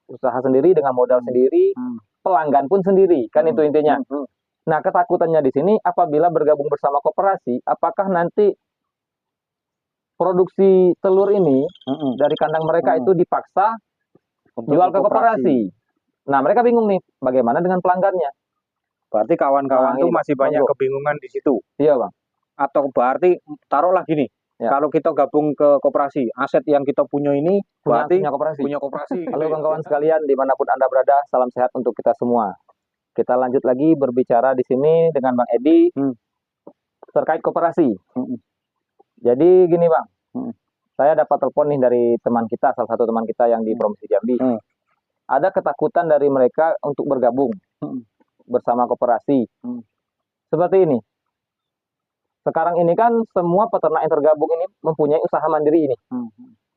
usaha sendiri dengan modal sendiri, pelanggan pun sendiri, kan itu intinya. Nah, ketakutannya di sini apabila bergabung bersama koperasi, apakah nanti produksi telur ini dari kandang mereka itu dipaksa jual ke koperasi. Nah, mereka bingung nih, bagaimana dengan pelanggannya? Berarti kawan-kawan tuh masih banyak kebingungan di situ. Iya, Bang. Atau berarti taruhlah gini, kalau kita gabung ke koperasi, aset yang kita punya ini berarti punya koperasi. Halo kawan-kawan sekalian, dimanapun Anda berada, salam sehat untuk kita semua. Kita lanjut lagi berbicara di sini dengan Bang Edi terkait koperasi. Jadi gini Bang, saya dapat telepon nih dari teman kita, salah satu teman kita yang di Provinsi Jambi. Ada ketakutan dari mereka untuk bergabung bersama koperasi. Seperti ini. Sekarang ini kan semua peternak yang tergabung ini mempunyai usaha mandiri ini.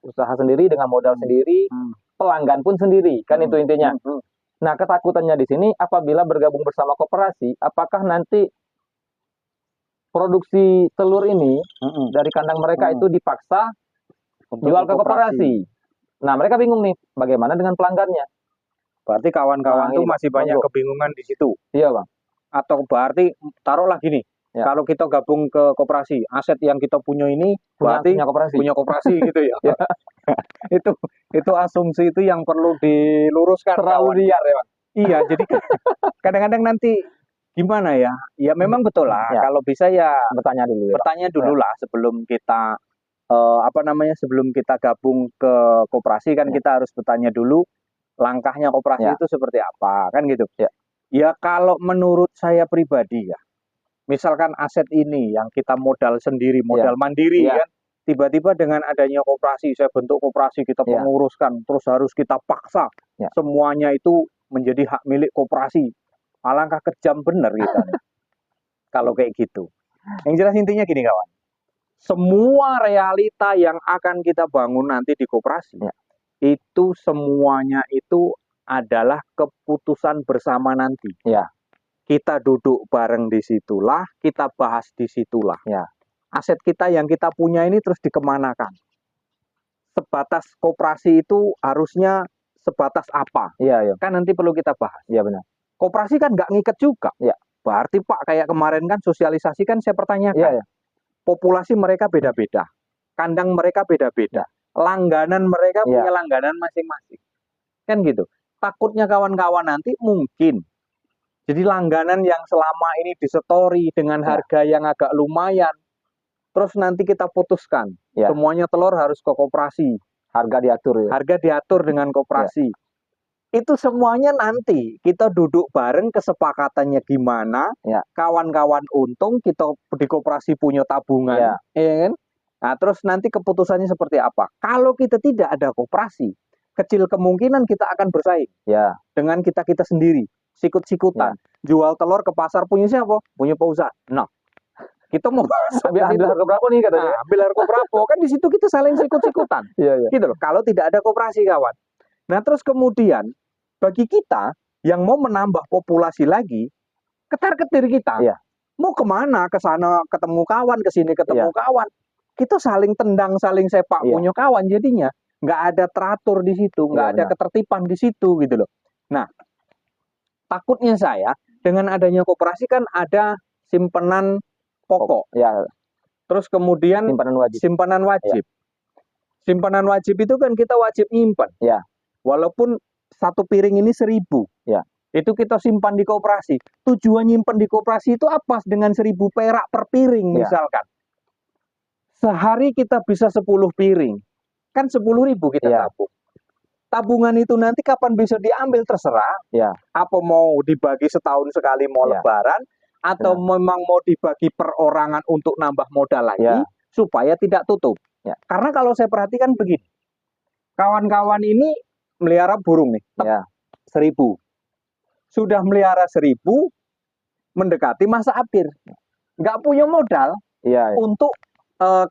Usaha sendiri dengan modal sendiri, pelanggan pun sendiri, kan itu intinya. Nah, ketakutannya di sini apabila bergabung bersama koperasi, apakah nanti produksi telur ini dari kandang mereka itu dipaksa jual ke koperasi. Nah, mereka bingung nih, bagaimana dengan pelanggannya? Berarti kawan-kawan tuh masih banyak kebingungan di situ. Iya, Bang. Atau berarti taruhlah gini, kalau kita gabung ke koperasi, aset yang kita punya ini berarti punya koperasi gitu ya. Itu asumsi itu yang perlu diluruskan. Terlalu liar ya, Bang. Iya, jadi kadang-kadang nanti gimana ya? Ya memang betul lah. Kalau bisa ya bertanya dulu lah sebelum kita sebelum kita gabung ke koperasi kan kita harus bertanya dulu langkahnya koperasi itu seperti apa, kan gitu. Ya kalau menurut saya pribadi ya, misalkan aset ini yang kita modal sendiri, modal mandiri kan, tiba-tiba dengan adanya koperasi, saya bentuk koperasi, kita penguruskan, terus harus kita paksa semuanya itu menjadi hak milik koperasi. Alangkah kejam bener kita nih. Kalau kayak gitu. Yang jelas intinya gini kawan, semua realita yang akan kita bangun nanti di koperasi itu semuanya itu adalah keputusan bersama nanti. Kita duduk bareng di situlah, kita bahas di situlah. Aset kita yang kita punya ini terus dikemanakan. Sebatas koperasi itu harusnya sebatas apa? Kan nanti perlu kita bahas. Benar. Koperasi kan nggak ngiket juga. Berarti Pak kayak kemarin kan sosialisasi kan saya pertanyakan. Populasi mereka beda-beda. Kandang mereka beda-beda. Langganan mereka punya langganan masing-masing. Kan gitu. Takutnya kawan-kawan nanti mungkin jadi langganan yang selama ini disetori dengan harga yang agak lumayan. Terus nanti kita putuskan. Semuanya telur harus ke koperasi. Harga diatur. Harga diatur dengan koperasi. Itu semuanya nanti kita duduk bareng kesepakatannya gimana. Kawan-kawan untung, kita di koperasi punya tabungan. Kan? Nah, terus nanti keputusannya seperti apa? Kalau kita tidak ada koperasi, kecil kemungkinan kita akan bersaing dengan kita-kita sendiri. Sikut-sikutan. Jual telur ke pasar punya siapa? Punya Pak Ustadz. Nah, kita mau ambil harga berapa nih katanya? Ambil harga berapa? Kan di situ kita saling sikut-sikutan. Gitu loh. Kalau tidak ada koperasi kawan. Nah, terus kemudian bagi kita yang mau menambah populasi lagi, ketar-ketir kita. Mau kemana? Ke sana ketemu kawan, ke sini ketemu kawan. Kita saling tendang, saling sepak punya kawan jadinya. Nggak ada teratur di situ, nggak ada ketertiban di situ gitu loh. Nah, takutnya saya dengan adanya koperasi kan ada simpanan pokok. Terus kemudian simpanan wajib. Simpanan wajib itu kan kita wajib nyimpan. Walaupun satu piring ini 1.000. Itu kita simpan di koperasi. Tujuan nyimpan di koperasi itu apa dengan 1.000 perak per piring misalkan. Sehari kita bisa 10 piring. Kan 10.000 kita tabung. Tabungan itu nanti kapan bisa diambil terserah. Apa mau dibagi setahun sekali mau lebaran. Atau memang mau dibagi perorangan untuk nambah modal lagi. Supaya tidak tutup. Karena kalau saya perhatikan begini. Kawan-kawan ini melihara burung nih. 1.000. Sudah melihara 1.000. Mendekati masa akhir. Nggak punya modal. Untuk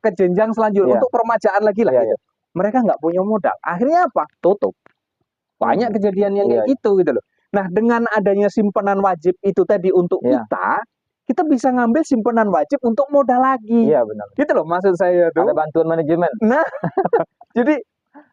ke jenjang selanjutnya. Untuk permajaan lagi lah. Gitu. Mereka nggak punya modal. Akhirnya apa? Tutup. Banyak kejadian yang kayak gitu loh. Nah, dengan adanya simpanan wajib itu tadi untuk kita bisa ngambil simpanan wajib untuk modal lagi. Benar. Gitu loh maksud saya tuh. Ada bantuan manajemen. Nah, jadi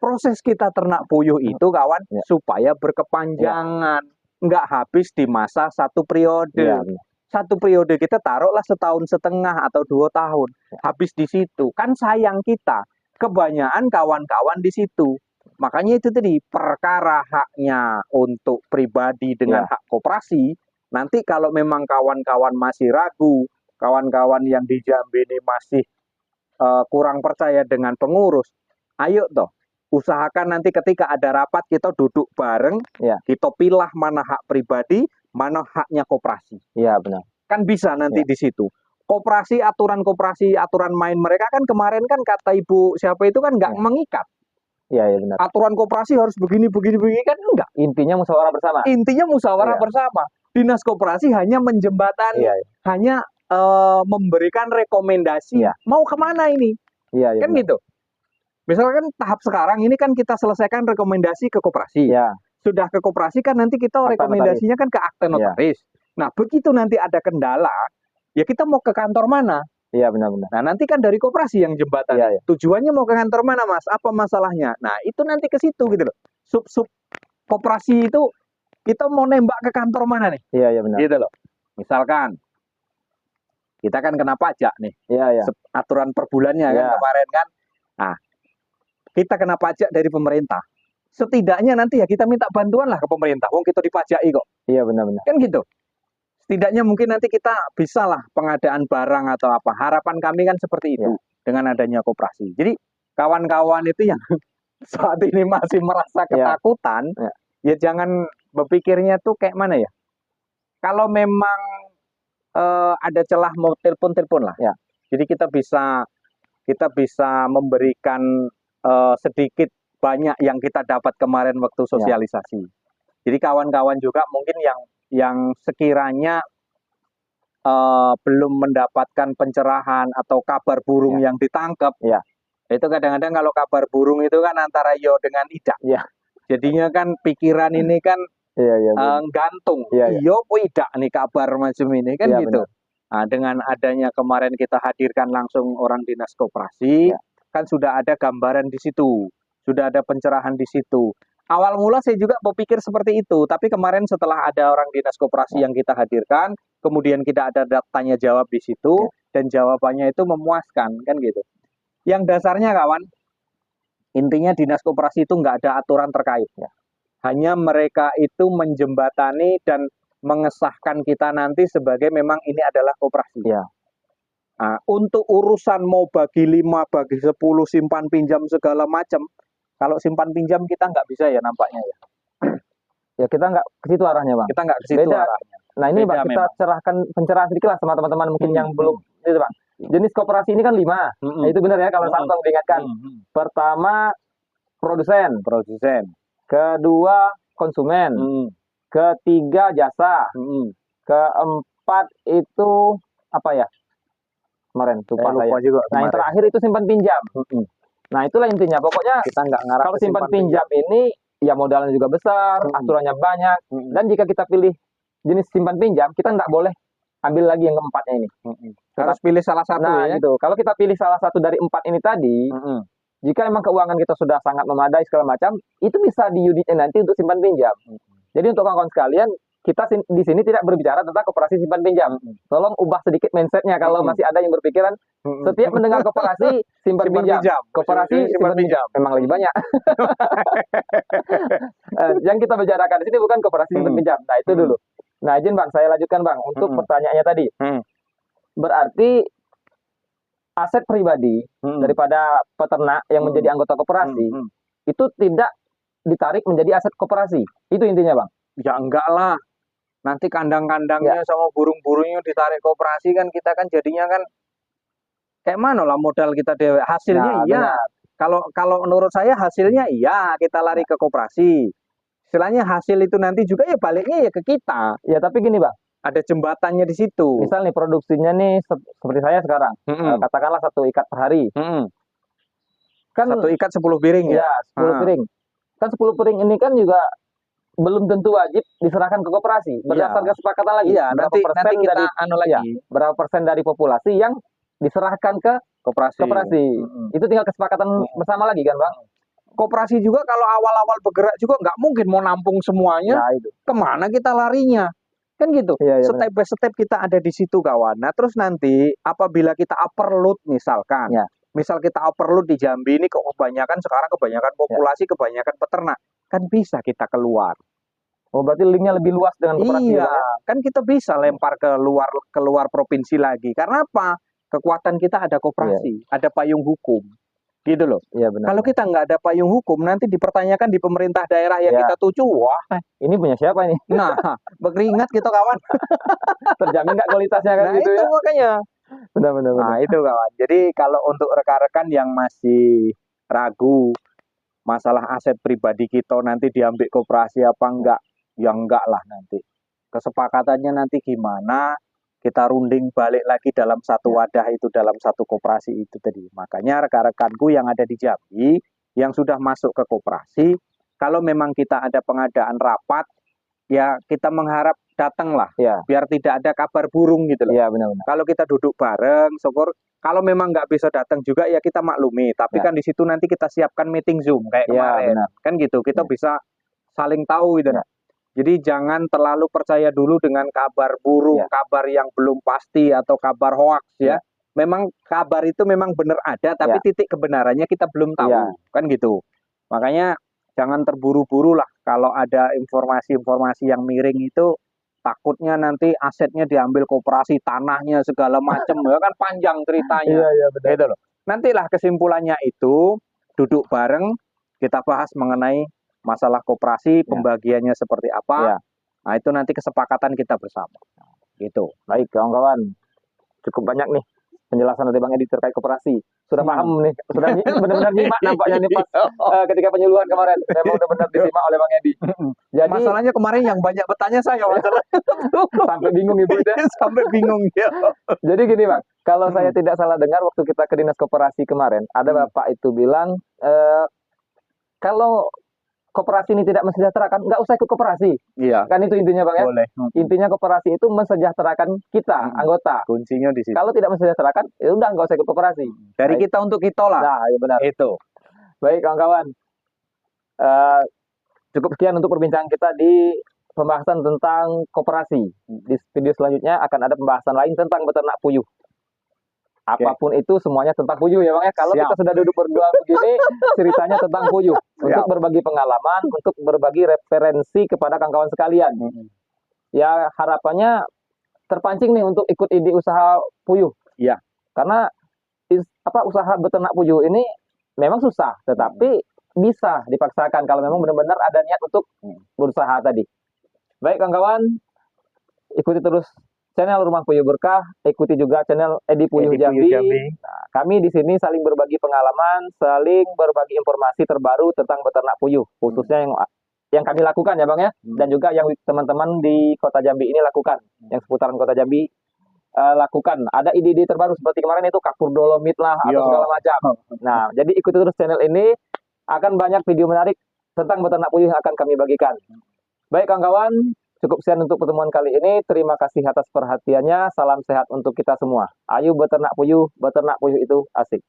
proses kita ternak puyuh itu kawan supaya berkepanjangan, nggak habis di masa satu periode. Satu periode kita taruhlah setahun setengah atau 2 tahun, habis di situ kan sayang kita. Kebanyakan kawan-kawan di situ. Makanya itu tadi perkara haknya untuk pribadi dengan hak koperasi. Nanti kalau memang kawan-kawan masih ragu, kawan-kawan yang di Jambi ini masih kurang percaya dengan pengurus, ayo toh usahakan nanti ketika ada rapat kita duduk bareng, kita pilah mana hak pribadi, mana haknya koperasi. Iya benar. Kan bisa nanti di situ. Koperasi, aturan main mereka kan kemarin kan kata ibu siapa itu kan nggak mengikat. Iya benar. Aturan koperasi harus begini kan enggak. Intinya musyawarah bersama. Intinya musyawarah bersama. Dinas koperasi hanya menjembatani, hanya memberikan rekomendasi. Mau kemana ini? Kan benar. Gitu. Misalkan tahap sekarang ini kan kita selesaikan rekomendasi ke koperasi. Sudah ke koperasi kan nanti kita rekomendasinya kan ke akte notaris. Nah begitu nanti ada kendala, ya kita mau ke kantor mana? Iya benar-benar. Nah nanti kan dari koperasi yang jembatan. Tujuannya mau ke kantor mana mas? Apa masalahnya? Nah itu nanti ke situ gitu loh. Sub koperasi itu kita mau nembak ke kantor mana nih? Iya benar. Gitu loh. Misalkan kita kan kena pajak nih. Aturan per bulannya kan kemarin kan. Nah kita kena pajak dari pemerintah. Setidaknya nanti ya kita minta bantuan lah ke pemerintah. Wong kita dipajaki kok. Iya benar-benar. Kan gitu. Setidaknya mungkin nanti kita bisa lah pengadaan barang atau apa. Harapan kami kan seperti itu dengan adanya koperasi. Jadi kawan-kawan itu yang saat ini masih merasa ketakutan, ya jangan berpikirnya tuh kayak mana ya. Kalau memang ada celah mau telepon lah. Jadi kita bisa memberikan sedikit banyak yang kita dapat kemarin waktu sosialisasi. Jadi kawan-kawan juga mungkin yang sekiranya belum mendapatkan pencerahan atau kabar burung yang ditangkap, itu kadang-kadang kalau kabar burung itu kan antara yo dengan tidak, jadinya kan pikiran ini kan gantung, iyo tidak nih kabar macam ini kan gitu. Nah, dengan adanya kemarin kita hadirkan langsung orang dinas koperasi, kan sudah ada gambaran di situ, sudah ada pencerahan di situ. Awal mula saya juga berpikir seperti itu, tapi kemarin setelah ada orang dinas koperasi yang kita hadirkan, kemudian kita ada tanya jawab di situ, dan jawabannya itu memuaskan, kan gitu. Yang dasarnya kawan, intinya dinas koperasi itu nggak ada aturan terkait. Hanya mereka itu menjembatani dan mengesahkan kita nanti sebagai memang ini adalah koperasi. Nah, untuk urusan mau bagi 5, bagi 10, simpan pinjam segala macam, kalau simpan pinjam kita nggak bisa ya nampaknya ya. Ya kita nggak ke situ arahnya bang. Kita nggak ke situ arahnya. Nah ini bang kita cerahkan pencerahan sedikit lah sama teman-teman mungkin yang belum itu bang. Jenis koperasi ini kan 5. Nah, itu benar ya kalau Samsung diingatkan. Pertama produsen. Kedua konsumen. Ketiga jasa. Keempat itu apa ya? Kemarin lupa saya. Juga nah yang terakhir itu simpan pinjam. Nah itulah intinya. Pokoknya kita nggak ngarah kalau simpan pinjam ini ya modalnya juga besar, aturannya banyak. Dan jika kita pilih jenis simpan pinjam, kita nggak boleh ambil lagi yang keempatnya ini. Harus pilih salah satu ya. Gitu. Kalau kita pilih salah satu dari 4 ini tadi, jika memang keuangan kita sudah sangat memadai segala macam, itu bisa diunitnya nanti untuk simpan pinjam. Jadi untuk kawan-kawan sekalian, kita di sini tidak berbicara tentang koperasi simpan pinjam. Tolong ubah sedikit mindsetnya kalau masih ada yang berpikiran setiap mendengar koperasi simpan pinjam, koperasi simpan pinjam, memang lebih banyak. Yang kita bicarakan di sini bukan koperasi simpan pinjam. Nah itu dulu. Nah izin bang, saya lanjutkan bang untuk pertanyaannya tadi. Berarti aset pribadi daripada peternak yang menjadi anggota koperasi itu tidak ditarik menjadi aset koperasi. Itu intinya bang. Ya enggak lah. Nanti kandang-kandangnya sama burung-burungnya ditarik koperasi kan kita kan jadinya kan kayak mana lah modal kita dewe. Hasilnya kalau menurut saya hasilnya kita lari ke koperasi. Istilahnya hasil itu nanti juga ya baliknya ya ke kita. Ya tapi gini bang, ada jembatannya di situ. Misal nih produksinya nih seperti saya sekarang, katakanlah 1 ikat per hari. Kan 1 ikat 10 piring ya? 10 piring. Kan 10 piring ini kan juga belum tentu wajib diserahkan ke koperasi. Berdasarkan kesepakatan lagi. Nanti kita berapa persen dari populasi yang diserahkan ke koperasi. Itu tinggal kesepakatan bersama lagi kan bang? koperasi juga kalau awal-awal bergerak juga nggak mungkin mau nampung semuanya. Nah, itu. Kemana kita larinya? Kan gitu. Iya, Step by step kita ada di situ kawan. Nah terus nanti apabila kita overload misalkan, Ya. misal kita overload di Jambi ini kebanyakan sekarang kebanyakan populasi, kebanyakan peternak, kan bisa kita keluar. Oh, berarti linknya lebih luas dengan koperasi. Iya, ya? kan kita bisa lempar ke luar provinsi lagi. Karena apa? Kekuatan kita ada koperasi, ada payung hukum. Gitu loh. Iya, benar. Kalau kita nggak ada payung hukum, nanti dipertanyakan di pemerintah daerah yang kita tuju, wah, ini punya siapa ini? nah, berkeringat gitu kawan. Terjamin nggak kualitasnya kan Nah gitu itu ya? makanya. Benar. Nah itu kawan. Jadi kalau untuk rekan-rekan yang masih ragu masalah aset pribadi kita nanti diambil koperasi apa enggak, ya enggak lah nanti. Kesepakatannya nanti gimana? Kita runding balik lagi dalam satu wadah itu, dalam satu koperasi itu tadi. Makanya rekan-rekanku yang ada di Jambi, yang sudah masuk ke koperasi, kalau memang kita ada pengadaan rapat, ya kita mengharap datanglah, ya. Biar tidak ada kabar burung gitu loh. Ya, benar-benar. Kalau kita duduk bareng, syukur. Kalau memang nggak bisa datang juga, ya kita maklumi. Tapi kan di situ nanti kita siapkan meeting Zoom kayak kemarin. Benar. Kan gitu, kita bisa saling tahu gitu. Jadi jangan terlalu percaya dulu dengan kabar burung, kabar yang belum pasti atau kabar hoax ya. Memang kabar itu memang benar ada, tapi titik kebenarannya kita belum tahu, kan gitu. Makanya jangan terburu-buru lah kalau ada informasi-informasi yang miring itu, takutnya nanti asetnya diambil koperasi, tanahnya segala macam, ya kan panjang ceritanya. Iya, benar. Gitu loh. Nantilah kesimpulannya itu duduk bareng, kita bahas mengenai masalah koperasi, pembagiannya seperti apa. Nah, itu nanti kesepakatan kita bersama. Gitu. Baik, kawan-kawan. Cukup banyak nih penjelasan dari Bang Edi terkait koperasi. Sudah paham nih, sudah benar-benar nyimak nampaknya nih pas ketika penyuluhan kemarin. Memang benar-benar disimak oleh Bang Edi. Jadi masalahnya kemarin yang banyak bertanya saya masalah. Sampai bingung Ibu itu. Sampai bingung ya. Jadi gini Bang, kalau saya tidak salah dengar waktu kita ke dinas koperasi kemarin, ada Bapak itu bilang kalau koperasi ini tidak mensejahterakan, nggak usah ikut koperasi. Iya. Kan itu intinya Bang ya. Boleh. Intinya koperasi itu mensejahterakan kita, anggota. Kuncinya di situ. Kalau tidak mensejahterakan, ya udah nggak usah ikut koperasi. Dari kita untuk kita lah. Nah, iya benar. Itu. Baik kawan-kawan. Cukup sekian untuk perbincangan kita di pembahasan tentang koperasi. Di video selanjutnya akan ada pembahasan lain tentang beternak puyuh. Apapun itu semuanya tentang puyuh ya Bang ya. Kalau kita sudah duduk berdua begini, ceritanya tentang puyuh. Untuk berbagi pengalaman, untuk berbagi referensi kepada kawan-kawan sekalian. Ya harapannya terpancing nih untuk ikut ide usaha puyuh. Iya. Karena usaha beternak puyuh ini memang susah, tetapi bisa dipaksakan kalau memang benar-benar ada niat untuk berusaha tadi. Baik kawan-kawan, ikuti terus channel Rumah Puyuh Berkah, ikuti juga channel Edi Puyuh Jambi. Nah, kami di sini saling berbagi pengalaman, saling berbagi informasi terbaru tentang beternak puyuh, khususnya yang kami lakukan ya Bang ya, dan juga yang teman-teman di Kota Jambi ini lakukan, yang seputaran Kota Jambi lakukan. Ada ide-ide terbaru seperti kemarin itu kapur dolomit lah atau segala macam. Nah, jadi ikuti terus channel ini, akan banyak video menarik tentang beternak puyuh yang akan kami bagikan. Baik kawan-kawan, cukup sekian untuk pertemuan kali ini. Terima kasih atas perhatiannya. Salam sehat untuk kita semua. Ayo beternak puyuh itu asik.